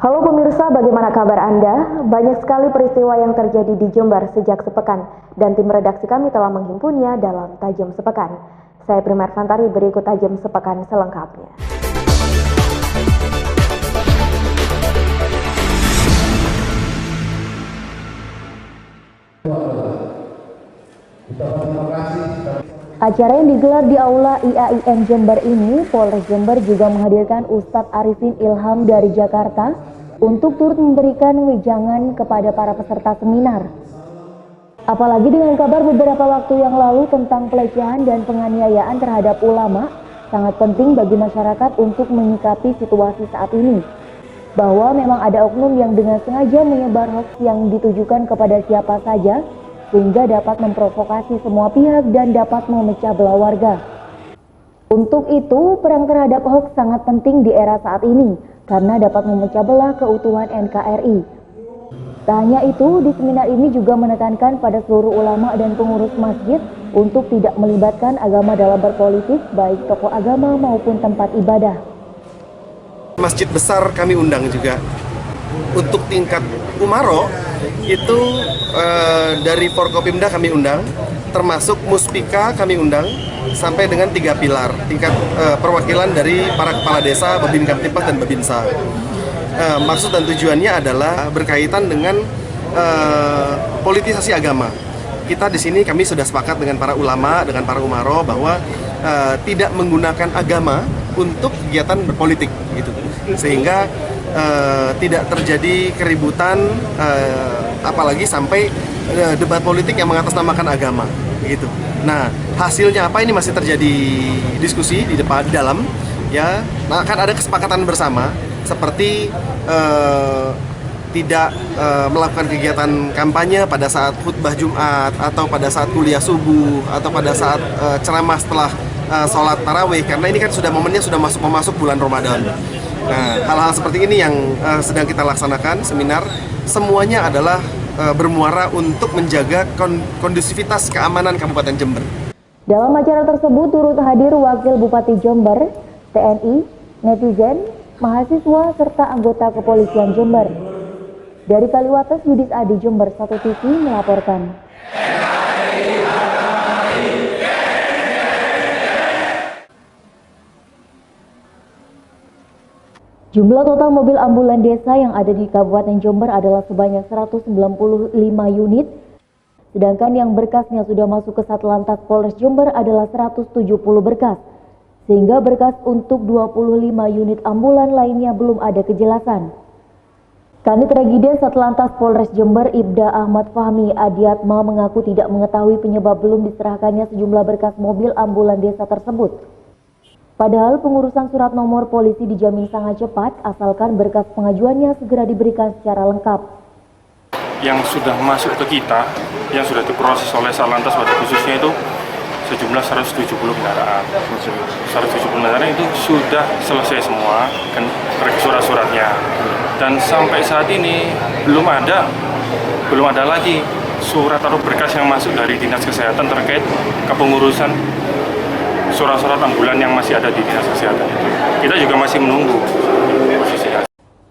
Halo pemirsa, bagaimana kabar Anda? Banyak sekali peristiwa yang terjadi di Jember sejak sepekan dan tim redaksi kami telah menghimpunnya dalam Tajam Sepekan. Saya Primer Fantari, berikut Tajam Sepekan selengkapnya. Acara yang digelar di Aula IAIN Jember ini, Polres Jember juga menghadirkan Ustadz Arifin Ilham dari Jakarta untuk turut memberikan wejangan kepada para peserta seminar. Apalagi dengan kabar beberapa waktu yang lalu tentang pelecehan dan penganiayaan terhadap ulama, sangat penting bagi masyarakat untuk menyikapi situasi saat ini. Bahwa memang ada oknum yang dengan sengaja menyebar hoax yang ditujukan kepada siapa saja, sehingga dapat memprovokasi semua pihak dan dapat memecah belah warga. Untuk itu, perang terhadap hoax sangat penting di era saat ini, karena dapat memecah belah keutuhan NKRI. Tak hanya itu, di seminar ini juga menekankan pada seluruh ulama dan pengurus masjid untuk tidak melibatkan agama dalam berpolitik, baik tokoh agama maupun tempat ibadah. Masjid besar kami undang juga. Untuk tingkat Umaro itu dari Forkopimda kami undang, termasuk Muspika kami undang, sampai dengan 3 pilar tingkat perwakilan dari para kepala desa, Babin Kamtipmas dan Babinsa. Maksud dan tujuannya adalah berkaitan dengan politisasi agama. Kita di sini kami sudah sepakat dengan para ulama, dengan para umaro bahwa tidak menggunakan agama untuk kegiatan berpolitik, gitu. Sehingga tidak terjadi keributan, apalagi sampai debat politik yang mengatasnamakan agama, gitu. Nah, hasilnya apa ini masih terjadi diskusi di dalam, ya. Nah, akan ada kesepakatan bersama seperti tidak melakukan kegiatan kampanye pada saat khutbah Jumat atau pada saat kuliah subuh atau pada saat ceramah setelah sholat tarawih, karena ini kan sudah momennya sudah masuk bulan Ramadan. Nah, hal-hal seperti ini yang sedang kita laksanakan seminar, semuanya adalah bermuara untuk menjaga kondusivitas keamanan Kabupaten Jember. Dalam acara tersebut turut hadir Wakil Bupati Jember, TNI, netizen, mahasiswa, serta anggota kepolisian Jember. Dari Kaliwates, Yudis Adi, Jember 1 TV melaporkan. Jumlah total mobil ambulan desa yang ada di Kabupaten Jember adalah sebanyak 195 unit, sedangkan yang berkasnya sudah masuk ke Satlantas Polres Jember adalah 170 berkas, sehingga berkas untuk 25 unit ambulan lainnya belum ada kejelasan. Kanit Regiden Satlantas Polres Jember Ibda Ahmad Fahmi Adiatma mengaku tidak mengetahui penyebab belum diserahkannya sejumlah berkas mobil ambulan desa tersebut. Padahal pengurusan surat nomor polisi dijamin sangat cepat asalkan berkas pengajuannya segera diberikan secara lengkap. Yang sudah masuk ke kita, yang sudah diproses oleh Satlantas pada khususnya itu sejumlah 170 kendaraan. 170 kendaraan itu sudah selesai semua surat-suratnya. Dan sampai saat ini belum ada lagi surat atau berkas yang masuk dari Dinas Kesehatan terkait kepengurusan surat-surat ambulan yang masih ada di Dinas Kesehatan itu. Kita juga masih menunggu posisinya.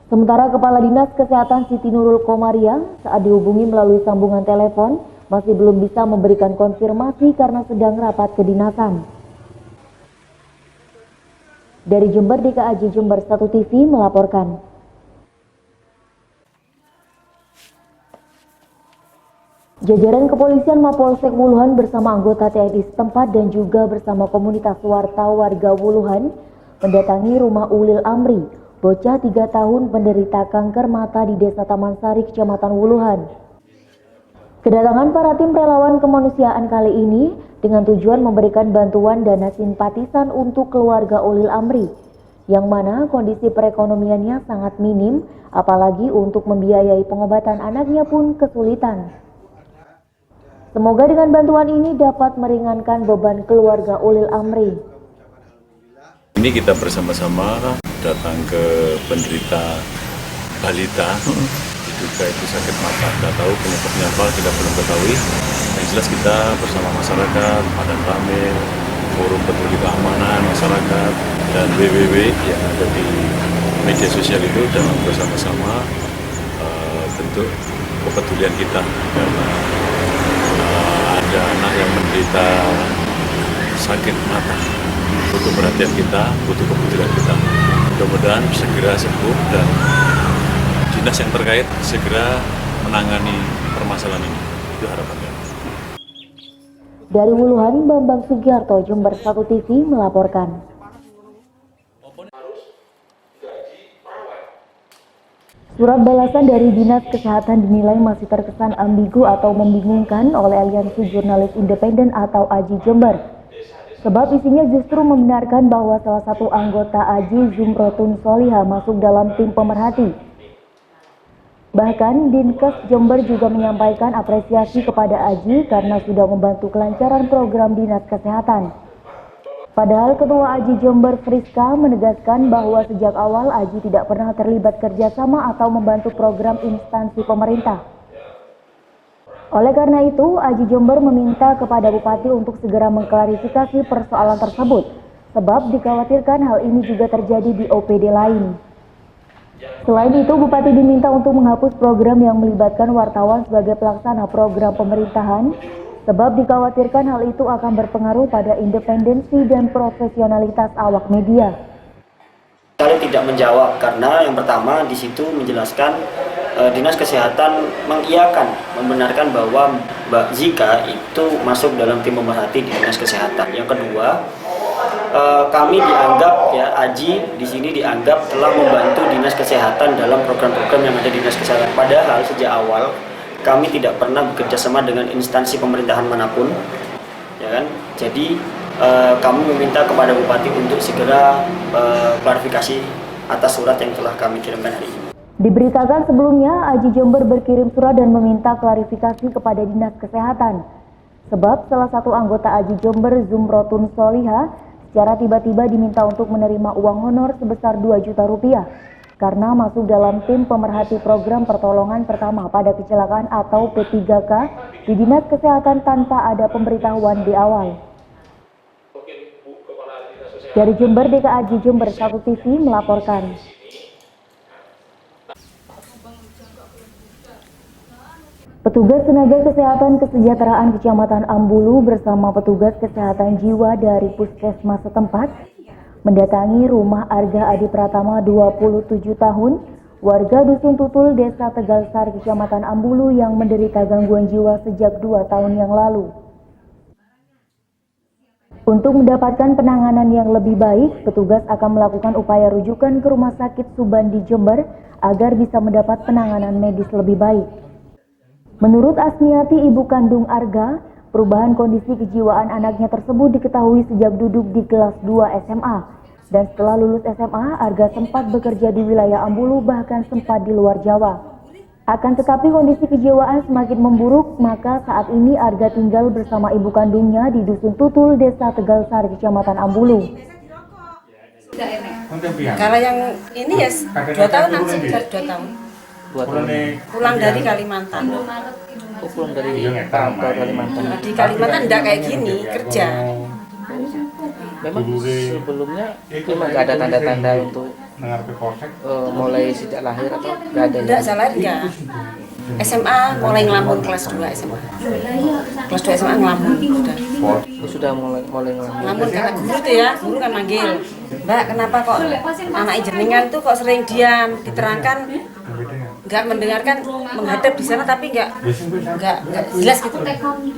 Sementara Kepala Dinas Kesehatan Siti Nurul Komaria saat dihubungi melalui sambungan telepon masih belum bisa memberikan konfirmasi karena sedang rapat kedinasan. Dari Jember, DKAJ Jember 1 TV melaporkan. Jajaran kepolisian Mapolsek Wuluhan bersama anggota TNI setempat dan juga bersama komunitas warga Wuluhan mendatangi rumah Ulil Amri, bocah 3 tahun penderita kanker mata di Desa Taman Sari, Kecamatan Wuluhan. Kedatangan para tim relawan kemanusiaan kali ini dengan tujuan memberikan bantuan dana simpatisan untuk keluarga Ulil Amri, yang mana kondisi perekonomiannya sangat minim, apalagi untuk membiayai pengobatan anaknya pun kesulitan. Semoga dengan bantuan ini dapat meringankan beban keluarga Ulil Amri. Ini kita bersama-sama datang ke penderita balita, diduga itu sakit mata. Tidak tahu penyebabnya apa, kita belum ketahui. Yang jelas kita bersama masyarakat, padan ramil, forum peduli keamanan masyarakat dan WWW yang ada di media sosial itu dalam bersama-sama bentuk kepedulian kita karena ada anak yang menderita sakit mata, butuh perhatian kita, butuh kepedulian kita. Mudah-mudahan segera sembuh dan dinas yang terkait segera menangani permasalahan ini. Itu harapannya. Dari Wuluhan, Bambang Sugiarto, Jember 1 TV melaporkan. Surat balasan dari Dinas Kesehatan dinilai masih terkesan ambigu atau membingungkan oleh Aliansi Jurnalis Independen atau AJI Jember. Sebab isinya justru membenarkan bahwa salah satu anggota AJI, Zumrotun Soliha, masuk dalam tim pemerhati. Bahkan Dinkes Jember juga menyampaikan apresiasi kepada AJI karena sudah membantu kelancaran program Dinas Kesehatan. Padahal Ketua AJI Jember Friska menegaskan bahwa sejak awal AJI tidak pernah terlibat kerjasama atau membantu program instansi pemerintah. Oleh karena itu, AJI Jember meminta kepada Bupati untuk segera mengklarifikasi persoalan tersebut, sebab dikhawatirkan hal ini juga terjadi di OPD lain. Selain itu, Bupati diminta untuk menghapus program yang melibatkan wartawan sebagai pelaksana program pemerintahan, sebab dikhawatirkan hal itu akan berpengaruh pada independensi dan profesionalitas awak media. Kali tidak menjawab karena yang pertama di situ menjelaskan Dinas Kesehatan mengiyakan, membenarkan bahwa Mbak Zika itu masuk dalam tim pemerhati di Dinas Kesehatan. Yang kedua, kami dianggap AJI di sini dianggap telah membantu Dinas Kesehatan dalam program-program yang ada di Dinas Kesehatan. Padahal sejak awal kami tidak pernah bekerja sama dengan instansi pemerintahan manapun, ya kan? Jadi kami meminta kepada Bupati untuk segera klarifikasi atas surat yang telah kami kirimkan hari ini. Diberitakan sebelumnya, AJI Jember berkirim surat dan meminta klarifikasi kepada Dinas Kesehatan. Sebab salah satu anggota AJI Jember, Zumrotun Soliha, secara tiba-tiba diminta untuk menerima uang honor sebesar 2 juta rupiah karena masuk dalam tim pemerhati program pertolongan pertama pada kecelakaan atau P3K di Dinas Kesehatan tanpa ada pemberitahuan di awal. Dari Jember, DKAJI Jember 1 TV melaporkan. Petugas tenaga kesehatan kesejahteraan Kecamatan Ambulu bersama petugas kesehatan jiwa dari puskesmas setempat mendatangi rumah Arga Adi Pratama 27 tahun, warga Dusun Tutul, Desa Tegalsar, Kecamatan Ambulu yang menderita gangguan jiwa sejak 2 tahun yang lalu. Untuk mendapatkan penanganan yang lebih baik, petugas akan melakukan upaya rujukan ke Rumah Sakit Subandi Jember agar bisa mendapat penanganan medis lebih baik. Menurut Asmiati, ibu kandung Arga, perubahan kondisi kejiwaan anaknya tersebut diketahui sejak duduk di kelas 2 SMA. Dan setelah lulus SMA, Arga sempat bekerja di wilayah Ambulu, bahkan sempat di luar Jawa. Akan tetapi kondisi kejiwaan semakin memburuk, maka saat ini Arga tinggal bersama ibu kandungnya di Dusun Tutul, Desa Tegalsar, Kecamatan Ambulu. Kalau yang ini ya 2 tahun langsung 2 tahun. Pulang dari Kalimantan. Pulang dari Kalimantan. Di Kalimantan enggak kayak gini kerja. Memang sebelumnya memang nggak ada tanda-tanda untuk mulai sejak lahir atau nggak ada? Enggak, saya lahir enggak. SMA mulai ngelamun kelas 2 SMA. Kelas 2 SMA ngelamun sudah. Sudah mulai ngelamun. Ngelamun karena guru tuh ya, guru kan manggil. Mbak, kenapa kok anak jenengan tuh kok sering diam, diterangkan nggak mendengarkan, menghadap di sana tapi nggak jelas gitu.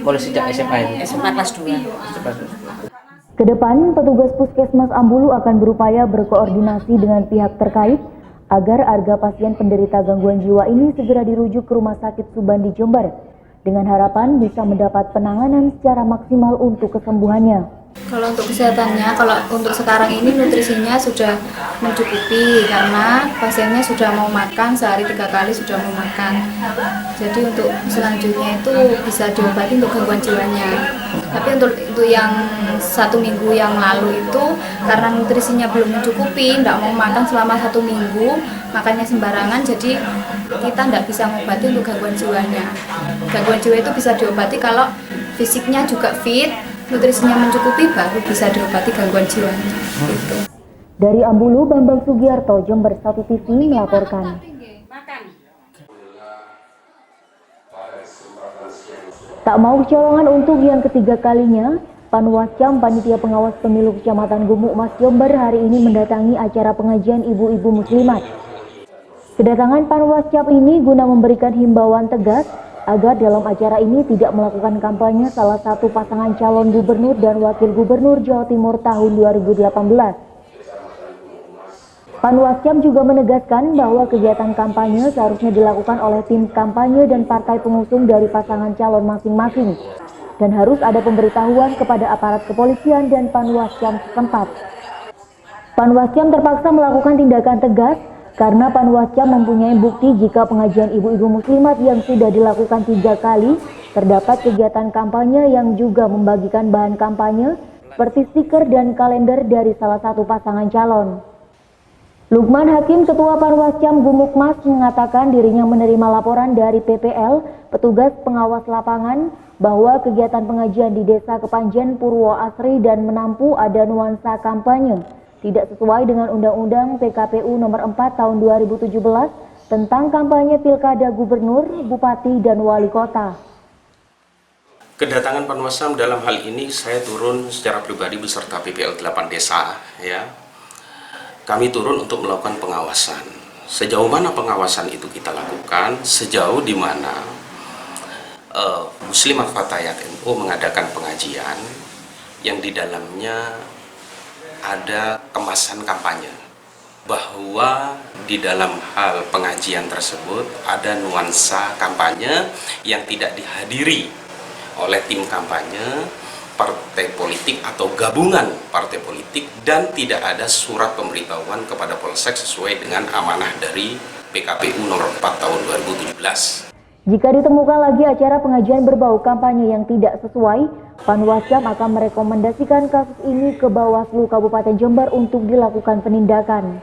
Mulai sejak SMA ini. SMA kelas 2. Kedepan, petugas Puskesmas Ambulu akan berupaya berkoordinasi dengan pihak terkait agar Arga pasien penderita gangguan jiwa ini segera dirujuk ke Rumah Sakit Subandi Jember dengan harapan bisa mendapat penanganan secara maksimal untuk kesembuhannya. Kalau untuk kesehatannya, kalau untuk sekarang ini nutrisinya sudah mencukupi karena pasiennya sudah mau makan, sehari 3 kali sudah mau makan. Jadi untuk selanjutnya itu bisa diobati untuk gangguan jiwanya. Tapi untuk yang 1 minggu yang lalu itu karena nutrisinya belum mencukupi, tidak mau makan selama 1 minggu, makannya sembarangan, jadi kita tidak bisa mengobati untuk gangguan jiwanya. Gangguan jiwa itu bisa diobati kalau fisiknya juga fit, nutrisinya mencukupi baru bisa diobati gangguan jiwanya. Gitu. Dari Ambulu, Bambang Sugiarto, Jember 1 TV melaporkan. Tak mau kecolongan untuk yang ketiga kalinya, Panwascam Panitia Pengawas Pemilu Kecamatan Gumuk Mas Jember hari ini mendatangi acara pengajian ibu-ibu muslimat. Kedatangan Panwascam ini guna memberikan himbauan tegas agar dalam acara ini tidak melakukan kampanye salah satu pasangan calon gubernur dan wakil gubernur Jawa Timur tahun 2018. Panwascam juga menegaskan bahwa kegiatan kampanye seharusnya dilakukan oleh tim kampanye dan partai pengusung dari pasangan calon masing-masing dan harus ada pemberitahuan kepada aparat kepolisian dan Panwascam setempat. Panwascam terpaksa melakukan tindakan tegas karena Panwascam mempunyai bukti jika pengajian ibu-ibu muslimat yang sudah dilakukan 3 kali terdapat kegiatan kampanye yang juga membagikan bahan kampanye seperti stiker dan kalender dari salah satu pasangan calon. Lukman Hakim, Ketua Panwascam Gumukmas, mengatakan dirinya menerima laporan dari PPL, petugas pengawas lapangan, bahwa kegiatan pengajian di Desa Kepanjen, Purwo Asri dan Menampu ada nuansa kampanye, tidak sesuai dengan Undang-Undang PKPU Nomor 4 Tahun 2017 tentang kampanye Pilkada Gubernur, Bupati, dan Wali Kota. Kedatangan Panwascam dalam hal ini saya turun secara pribadi beserta PPL 8 desa, ya. Kami turun untuk melakukan pengawasan. Sejauh mana pengawasan itu kita lakukan, sejauh di mana Muslimat Fatayat NU mengadakan pengajian yang di dalamnya ada kemasan kampanye. Bahwa di dalam hal pengajian tersebut ada nuansa kampanye yang tidak dihadiri oleh tim kampanye, partai politik atau gabungan partai politik, dan tidak ada surat pemberitahuan kepada Polsek sesuai dengan amanah dari PKPU Nomor 4 Tahun 2017. Jika ditemukan lagi acara pengajian berbau kampanye yang tidak sesuai, Panwascam akan merekomendasikan kasus ini ke Bawaslu Kabupaten Jember untuk dilakukan penindakan.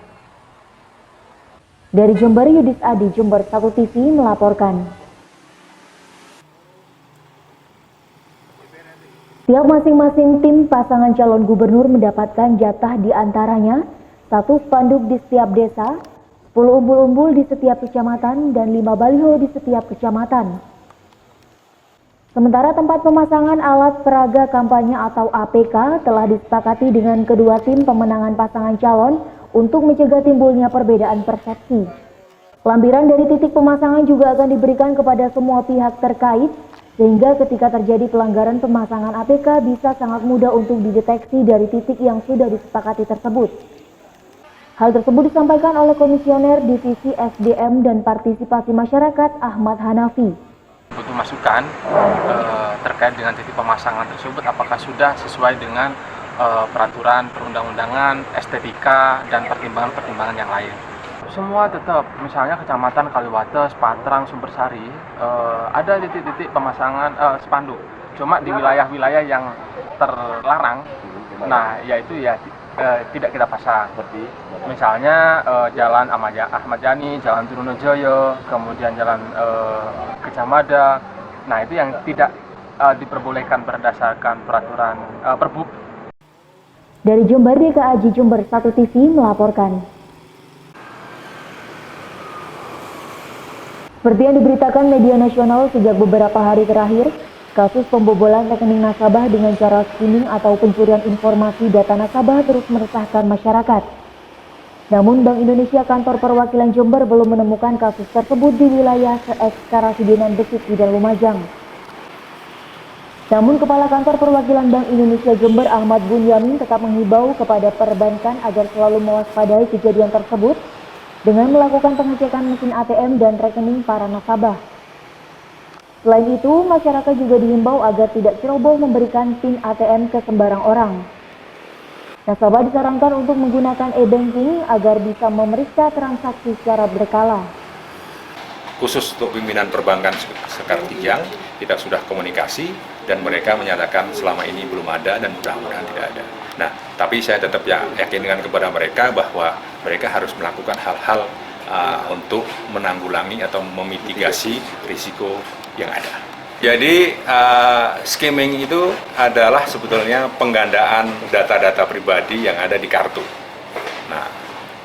Dari Jember, Yudis Adi, Jember 1 TV melaporkan. Tiap masing-masing tim pasangan calon gubernur mendapatkan jatah di antaranya 1 spanduk di setiap desa, 10 umbul-umbul di setiap kecamatan, dan 5 baliho di setiap kecamatan. Sementara tempat pemasangan alat peraga kampanye atau APK telah disepakati dengan kedua tim pemenangan pasangan calon untuk mencegah timbulnya perbedaan persepsi. Lampiran dari titik pemasangan juga akan diberikan kepada semua pihak terkait, sehingga ketika terjadi pelanggaran pemasangan APK bisa sangat mudah untuk dideteksi dari titik yang sudah disepakati tersebut. Hal tersebut disampaikan oleh Komisioner Divisi SDM dan Partisipasi Masyarakat Ahmad Hanafi. Butuh masukan terkait dengan titik pemasangan tersebut apakah sudah sesuai dengan peraturan perundang-undangan, estetika, dan pertimbangan-pertimbangan yang lain. Semua tetap, misalnya Kecamatan Kaliwates, Patrang, Sumbersari, ada titik-titik pemasangan spanduk. Cuma di wilayah-wilayah yang terlarang, nah yaitu ya tidak kita pasang. Seperti misalnya Jalan Ahmad Yani, Jalan Trunojoyo, kemudian Jalan Kecamada. Nah itu yang tidak diperbolehkan berdasarkan peraturan Perbup. Dari Jember, DKA Jember 1 TV melaporkan. Seperti yang diberitakan media nasional sejak beberapa hari terakhir, kasus pembobolan rekening nasabah dengan cara skimming atau pencurian informasi data nasabah terus meresahkan masyarakat. Namun Bank Indonesia Kantor Perwakilan Jember belum menemukan kasus tersebut di wilayah Ekskarasidenan Besik dan Lumajang. Namun Kepala Kantor Perwakilan Bank Indonesia Jember Ahmad Bunyamin tetap menghibau kepada perbankan agar selalu mewaspadai kejadian tersebut dengan melakukan pengecekan mesin ATM dan rekening para nasabah. Selain itu, masyarakat juga dihimbau agar tidak ceroboh memberikan PIN ATM ke sembarang orang. Nasabah disarankan untuk menggunakan e-banking agar bisa memeriksa transaksi secara berkala. Khusus untuk pimpinan perbankan Sekar Kijang, kita sudah komunikasi dan mereka menyatakan selama ini belum ada dan mudah-mudahan tidak ada. Nah, tapi saya tetap yakinkan kepada mereka bahwa mereka harus melakukan hal-hal untuk menanggulangi atau memitigasi risiko yang ada. Jadi skimming itu adalah sebetulnya penggandaan data-data pribadi yang ada di kartu. Nah,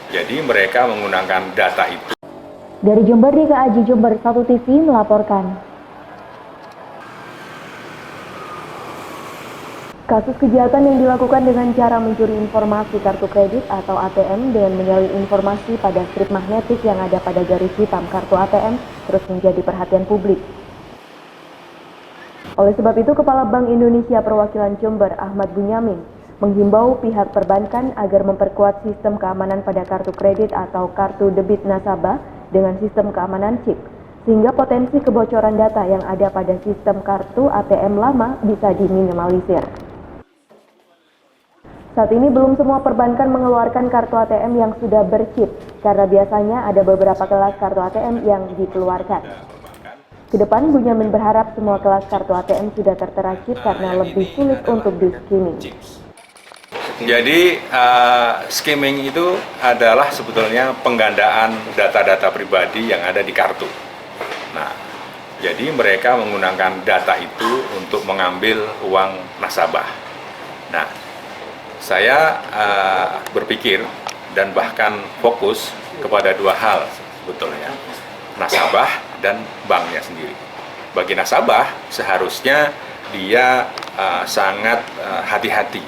jadi mereka menggunakan data itu. Dari Jember, Dika Aji, Jember 1 TV melaporkan. Kasus kejahatan yang dilakukan dengan cara mencuri informasi kartu kredit atau ATM dengan menyalin informasi pada strip magnetik yang ada pada garis hitam kartu ATM terus menjadi perhatian publik. Oleh sebab itu, Kepala Bank Indonesia Perwakilan Jember, Ahmad Bunyamin, menghimbau pihak perbankan agar memperkuat sistem keamanan pada kartu kredit atau kartu debit nasabah dengan sistem keamanan chip, sehingga potensi kebocoran data yang ada pada sistem kartu ATM lama bisa diminimalisir. Saat ini belum semua perbankan mengeluarkan kartu ATM yang sudah berchip, karena biasanya ada beberapa kelas kartu ATM yang dikeluarkan. Kedepan, Bunyamin berharap semua kelas kartu ATM sudah tertera chip karena lebih sulit untuk di-skimming. Jadi skimming itu adalah sebetulnya penggandaan data-data pribadi yang ada di kartu. Nah, jadi mereka menggunakan data itu untuk mengambil uang nasabah. Nah, saya berpikir dan bahkan fokus kepada dua hal sebetulnya, nasabah dan banknya sendiri. Bagi nasabah seharusnya dia sangat hati-hati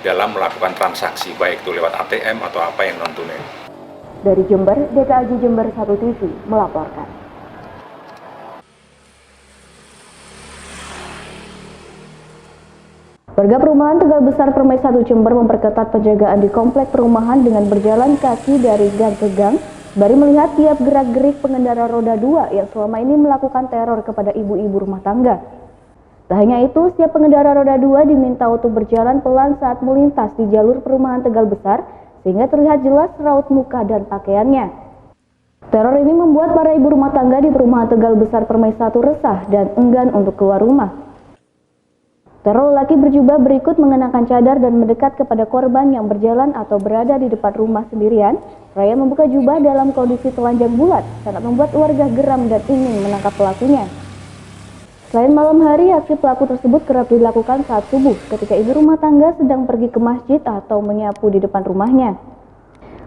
dalam melakukan transaksi, baik itu lewat ATM atau apa yang non-tunai. Dari Jember, Dika Aji, Jember 1 TV melaporkan. Warga perumahan Tegal Besar Permai 1 Jember memperketat penjagaan di komplek perumahan dengan berjalan kaki dari gang ke gang, sembari melihat tiap gerak-gerik pengendara roda 2 yang selama ini melakukan teror kepada ibu-ibu rumah tangga. Tak hanya itu, setiap pengendara roda 2 diminta untuk berjalan pelan saat melintas di jalur perumahan Tegal Besar, sehingga terlihat jelas raut muka dan pakaiannya. Teror ini membuat para ibu rumah tangga di perumahan Tegal Besar Permai 1 resah dan enggan untuk keluar rumah. Teror lelaki berjubah berikut mengenakan cadar dan mendekat kepada korban yang berjalan atau berada di depan rumah sendirian. Raya membuka jubah dalam kondisi telanjang bulat, sangat membuat warga geram dan ingin menangkap pelakunya. Selain malam hari, aksi pelaku tersebut kerap dilakukan saat subuh ketika ibu rumah tangga sedang pergi ke masjid atau menyapu di depan rumahnya.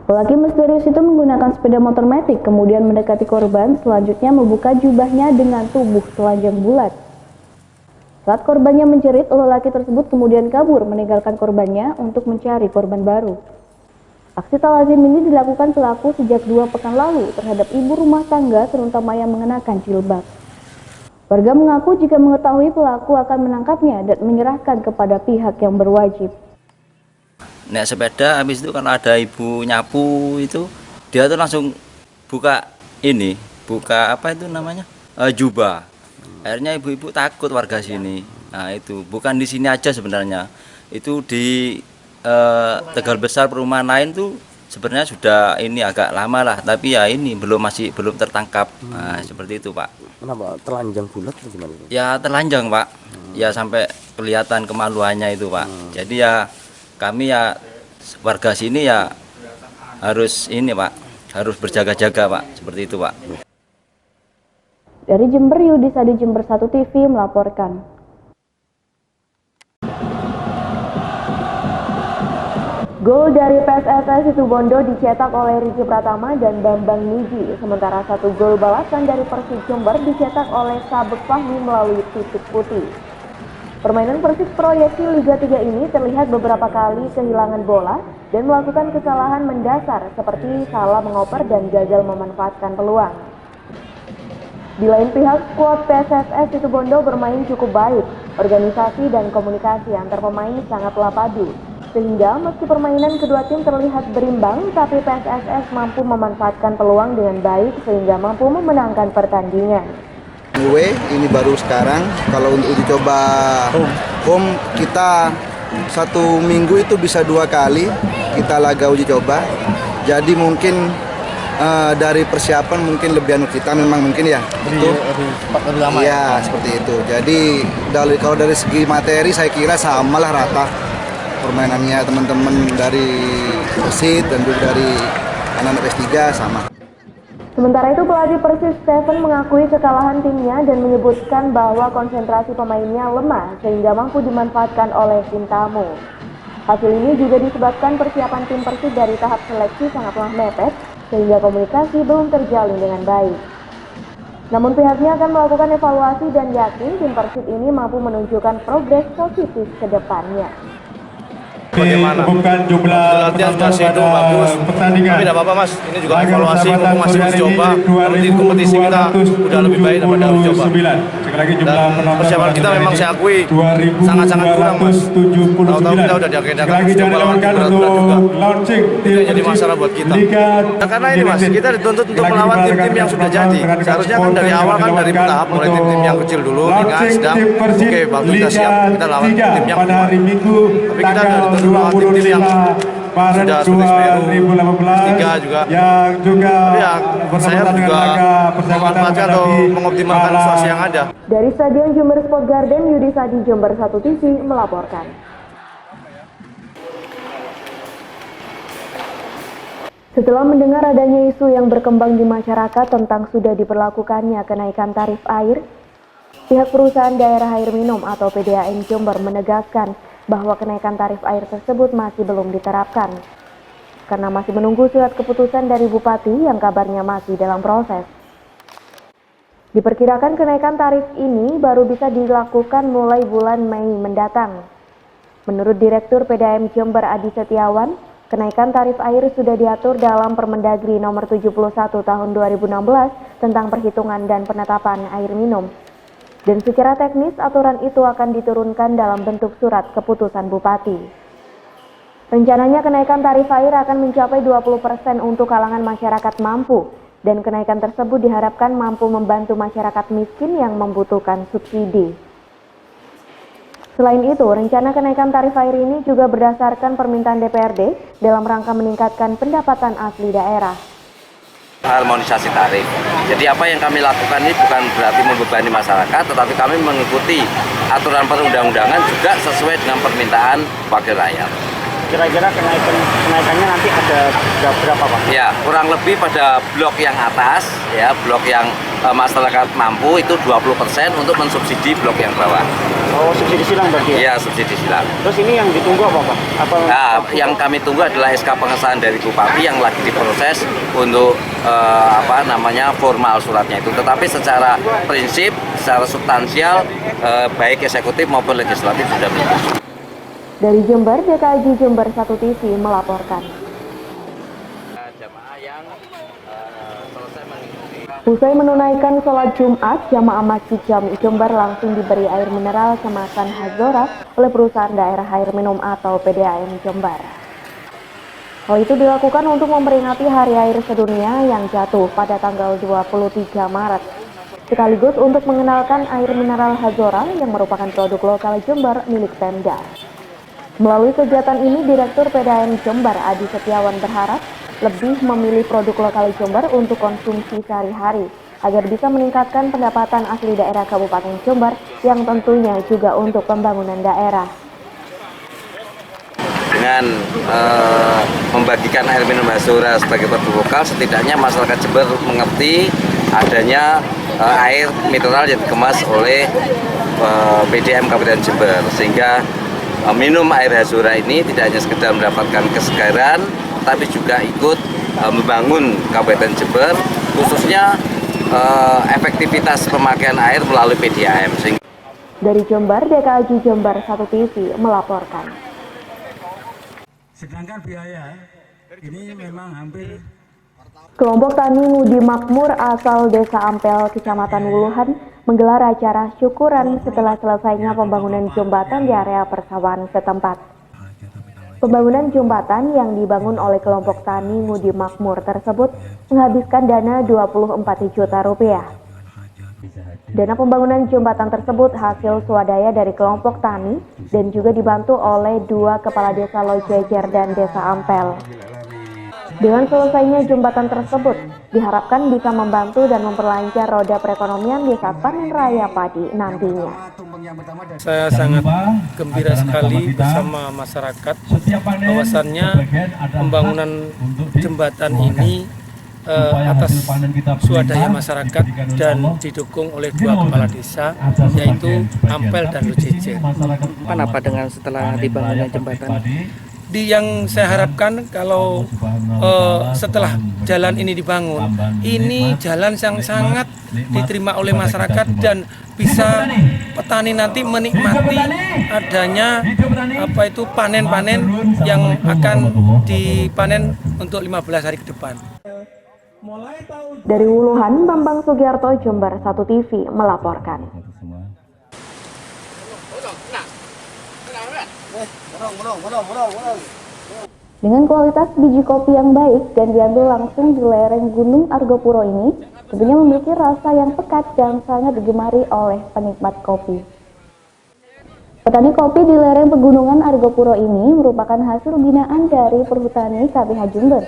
Lelaki misterius itu menggunakan sepeda motor matic, kemudian mendekati korban, selanjutnya membuka jubahnya dengan tubuh telanjang bulat. Saat korbannya menjerit, lelaki tersebut kemudian kabur meninggalkan korbannya untuk mencari korban baru. Aksi tak lazim ini dilakukan pelaku sejak 2 pekan lalu terhadap ibu rumah tangga terutama yang mengenakan jilbab. Warga mengaku jika mengetahui pelaku akan menangkapnya dan menyerahkan kepada pihak yang berwajib. Naik sepeda, habis itu kalau ada ibu nyapu itu, dia tuh langsung buka apa itu namanya, jubah. Akhirnya ibu-ibu takut warga sini. Nah itu bukan di sini aja sebenarnya, itu di Tegal Besar perumahan lain tuh sebenarnya sudah ini agak lama lah, tapi ya ini belum tertangkap. Nah, seperti itu Pak. Kenapa telanjang bulat atau gimana? Ya telanjang Pak, ya sampai kelihatan kemaluannya itu Pak. Jadi ya kami ya warga sini ya harus ini Pak, harus berjaga-jaga Pak, seperti itu Pak. Dari Jember, Yudisadi, Jember 1 TV melaporkan. Gol dari PSSS Situbondo dicetak oleh Riki Pratama dan Bambang Niji, sementara 1 gol balasan dari Persib Jember dicetak oleh Sabek Fahmi melalui titik putih. Permainan Persib proyeksi Liga 3 ini terlihat beberapa kali kehilangan bola dan melakukan kesalahan mendasar seperti salah mengoper dan gagal memanfaatkan peluang. Di lain pihak, skuad PSSS Situbondo bermain cukup baik. Organisasi dan komunikasi antar pemain sangatlah padu. Sehingga meski permainan kedua tim terlihat berimbang, tapi PSSS mampu memanfaatkan peluang dengan baik sehingga mampu memenangkan pertandingan. Ini baru sekarang, kalau untuk uji coba home kita 1 minggu itu bisa 2 kali kita laga uji coba. Jadi mungkin dari persiapan mungkin lebih kita memang mungkin ya betul ya seperti itu. Jadi kalau dari segi materi saya kira samalah rata permainannya teman-teman dari Persib dan juga dari anak-anak S3 sama. Sementara itu pelatih Persis Steven mengakui kekalahan timnya dan menyebutkan bahwa konsentrasi pemainnya lemah sehingga mampu dimanfaatkan oleh tim tamu. Hasil ini juga disebabkan persiapan tim Persib dari tahap seleksi sangatlah mepet sehingga komunikasi belum terjalin dengan baik. Namun pihaknya akan melakukan evaluasi dan yakin tim Persib ini mampu menunjukkan progres positif ke depannya. Bagaimana? Bukan jumlah latihan kasih itu bagus. Tapi tidak apa-apa Mas, ini juga evaluasi, mumpung masih uji coba. Nanti kompetisi kita udah lebih baik daripada uji coba. Dan persiapan kita memang saya akui sangat-sangat kurang Mas. Tahu-tahu kita udah diagendakan uji coba lawan berat-berat juga. Itu jadi masalah buat kita. Nah, karena ini Mas, kita dituntut untuk melawan tim-tim yang sudah jadi. Seharusnya kan dari awal kan dari bertahap, mulai tim-tim yang kecil dulu, ringan, sedang. Oke, waktu kita siap, kita lawan tim yang kuat. Tapi kita udah dituntut melawan tim-tim yang sudah seperti 3 juga. Tapi ya, saya juga memanfaatkan atau mengoptimalkan situasi yang ada. Dari Stadion Jember Sport Garden, Yudi Sadi, Jember 1 TV melaporkan. Setelah mendengar adanya isu yang berkembang di masyarakat tentang sudah diberlakukannya kenaikan tarif air, pihak perusahaan daerah air minum atau PDAM Jember menegaskan bahwa kenaikan tarif air tersebut masih belum diterapkan, karena masih menunggu surat keputusan dari Bupati yang kabarnya masih dalam proses. Diperkirakan kenaikan tarif ini baru bisa dilakukan mulai bulan Mei mendatang. Menurut Direktur PDAM Jember Adi Setiawan, kenaikan tarif air sudah diatur dalam Permendagri nomor 71 tahun 2016 tentang perhitungan dan penetapan air minum. Dan secara teknis aturan itu akan diturunkan dalam bentuk surat keputusan Bupati. Rencananya kenaikan tarif air akan mencapai 20% untuk kalangan masyarakat mampu, dan kenaikan tersebut diharapkan mampu membantu masyarakat miskin yang membutuhkan subsidi. Selain itu, rencana kenaikan tarif air ini juga berdasarkan permintaan DPRD dalam rangka meningkatkan pendapatan asli daerah. Harmonisasi tarif. Jadi apa yang kami lakukan ini bukan berarti membebani masyarakat, tetapi kami mengikuti aturan perundang-undangan juga sesuai dengan permintaan wakil rakyat. Kira-kira kenaikannya nanti ada berapa Pak? Ya, kurang lebih pada blok yang atas, ya blok yang masyarakat mampu itu 20% untuk mensubsidi blok yang bawah. Oh, subsidi silang berarti ya? Iya, subsidi silang. Terus ini yang ditunggu apa Pak? Yang kami tunggu adalah SK pengesahan dari Bupati yang lagi diproses untuk formal suratnya itu. Tetapi secara prinsip, secara substansial, baik eksekutif maupun legislatif sudah menyetujui. Dari Jember, DKI Jember 1 TV melaporkan. Usai menunaikan sholat Jumat, jamaah Masjid Jami Jember langsung diberi air mineral kemasan Hazora oleh perusahaan daerah air minum atau PDAM Jember. Hal itu dilakukan untuk memperingati Hari Air Sedunia yang jatuh pada tanggal 23 Maret. Sekaligus untuk mengenalkan air mineral Hazora yang merupakan produk lokal Jember milik Pemda. Melalui kegiatan ini, Direktur PDAM Jember Adi Setiawan berharap lebih memilih produk lokal Jember untuk konsumsi sehari-hari agar bisa meningkatkan pendapatan asli daerah Kabupaten Jember yang tentunya juga untuk pembangunan daerah. Dengan membagikan air minum Hazora sebagai produk lokal, setidaknya masyarakat Jember mengerti adanya air mineral yang dikemas oleh PDAM Kabupaten Jember, sehingga minum air Hazora ini tidak hanya sekedar mendapatkan kesegaran, tapi juga ikut membangun Kabupaten Jember, khususnya efektivitas pemakaian air melalui PDAM. Dari Jember, DKI Jember 1 TV melaporkan. Sedangkan biaya ini memang hampir. Kelompok Tani Ngudi Makmur asal Desa Ampel, Kecamatan Wuluhan menggelar acara syukuran setelah selesainya pembangunan jembatan di area persawahan setempat. Pembangunan jembatan yang dibangun oleh kelompok Tani Ngudi Makmur tersebut menghabiskan dana 24 juta rupiah. Dana pembangunan jembatan tersebut hasil swadaya dari kelompok tani dan juga dibantu oleh 2 kepala desa Lojejer dan Desa Ampel. Dengan selesainya jembatan tersebut, diharapkan bisa membantu dan memperlancar roda perekonomian di saat panen raya padi nantinya. Saya sangat gembira sekali bersama masyarakat bahwasannya pembangunan jembatan ini atas swadaya masyarakat dan didukung oleh 2 kepala desa, yaitu Ampel dan Lujeje. Apa dengan setelah dibangunnya jembatan? Yang saya harapkan kalau setelah jalan ini dibangun, ini jalan yang sangat diterima oleh masyarakat dan bisa petani nanti menikmati adanya panen-panen yang akan dipanen untuk 15 hari ke depan. Dari Wuluhan, Bambang Sugiarto, Jember 1 TV melaporkan. Dengan kualitas biji kopi yang baik dan diambil langsung di lereng Gunung Argopuro ini, tentunya memiliki rasa yang pekat dan sangat digemari oleh penikmat kopi. Petani kopi di lereng pegunungan Argopuro ini merupakan hasil binaan dari Perhutani KPH Jember.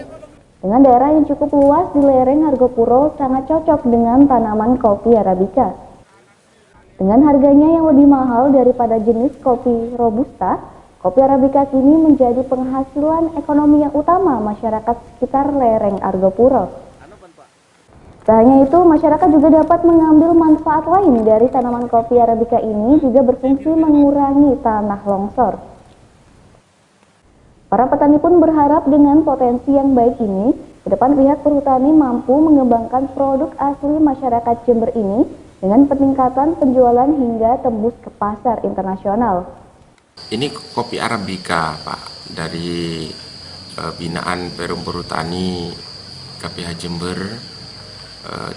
Dengan daerah yang cukup luas di lereng Argopuro sangat cocok dengan tanaman kopi Arabica. Dengan harganya yang lebih mahal daripada jenis kopi Robusta, kopi Arabica kini menjadi penghasilan ekonomi yang utama masyarakat sekitar lereng Argopuro. Tak hanya itu, masyarakat juga dapat mengambil manfaat lain dari tanaman kopi Arabica ini, juga berfungsi mengurangi tanah longsor. Para petani pun berharap dengan potensi yang baik ini, ke depan pihak Perhutani mampu mengembangkan produk asli masyarakat Jember ini dengan peningkatan penjualan hingga tembus ke pasar internasional. Ini kopi Arabica, Pak, dari binaan Perum Perhutani KPH Jember.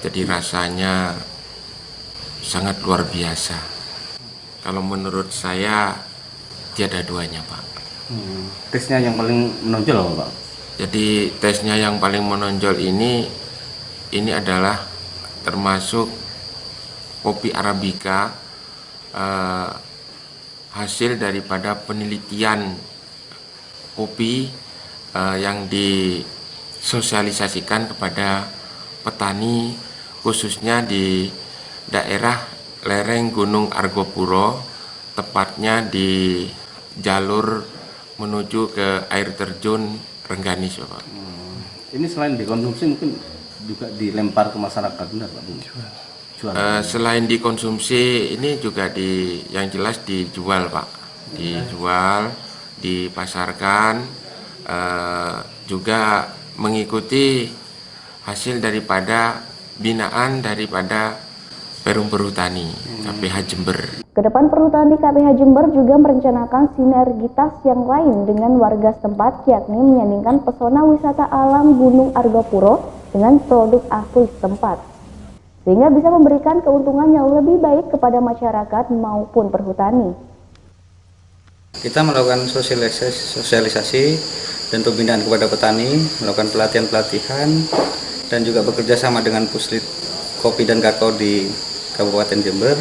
Jadi rasanya sangat luar biasa. Kalau menurut saya tiada duanya, Pak. Tesnya yang paling menonjol, Pak? Jadi tesnya yang paling menonjol ini adalah termasuk kopi Arabica, hasil daripada penelitian kopi yang disosialisasikan kepada petani, khususnya di daerah lereng Gunung Argopuro, tepatnya di jalur menuju ke air terjun Rengganis, Bapak. Ini selain dikonsumsi mungkin juga dilempar ke masyarakat, benar Pak? Selain dikonsumsi, ini juga yang jelas dijual, Pak. Dijual, dipasarkan, juga mengikuti hasil daripada binaan daripada Perum Perhutani KPH Jember. Kedepan Perhutani KPH Jember juga merencanakan sinergitas yang lain dengan warga setempat, yakni menyandingkan pesona wisata alam Gunung Argopuro dengan produk asli setempat, sehingga bisa memberikan keuntungan yang lebih baik kepada masyarakat maupun perhutani. Kita melakukan sosialisasi dan pembinaan kepada petani, melakukan pelatihan-pelatihan, dan juga bekerja sama dengan Puslit Kopi dan Kakao di Kabupaten Jember,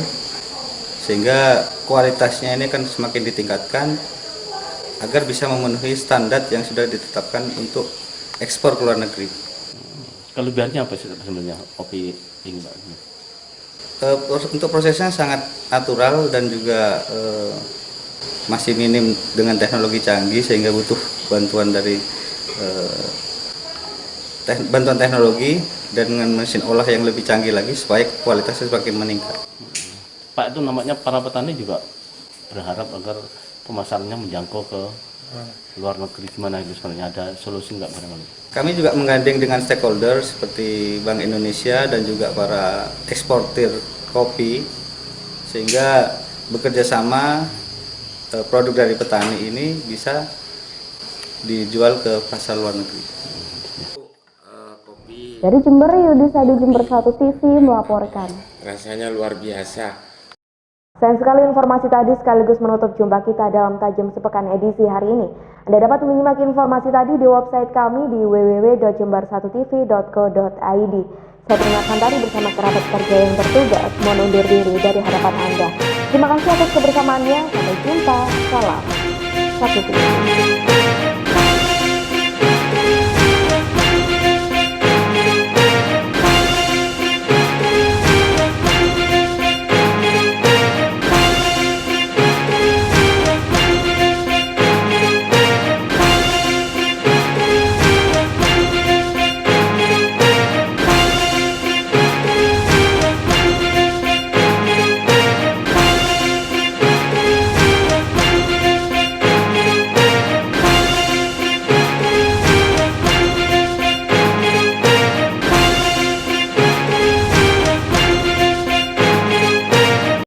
sehingga kualitasnya ini akan semakin ditingkatkan agar bisa memenuhi standar yang sudah ditetapkan untuk ekspor ke luar negeri. Kelebihannya apa sih sebenarnya kopi ini, Pak? Untuk prosesnya sangat natural dan juga masih minim dengan teknologi canggih, sehingga butuh bantuan dari bantuan teknologi dan dengan mesin olah yang lebih canggih lagi supaya kualitasnya semakin meningkat. Pak, itu namanya para petani juga berharap agar pemasarannya menjangkau ke luar negeri, gimana itu sebenarnya, ada solusi nggak barangkali? Kami juga menggandeng dengan stakeholder seperti Bank Indonesia dan juga para eksportir kopi, sehingga bekerja sama produk dari petani ini bisa dijual ke pasar luar negeri. Dari Jember, Yudi Sadi, Jember 1 TV melaporkan. Rasanya luar biasa. Sayang sekali informasi tadi sekaligus menutup jumpa kita dalam Tajam Sepekan edisi hari ini. Anda dapat menyimak informasi tadi di website kami di www.jember1tv.co.id. Saya peringatkan tadi bersama kerabat kerja yang bertugas mohon undur diri dari hadapan Anda. Terima kasih atas kebersamaannya. Sampai jumpa. Salam. 1 TV.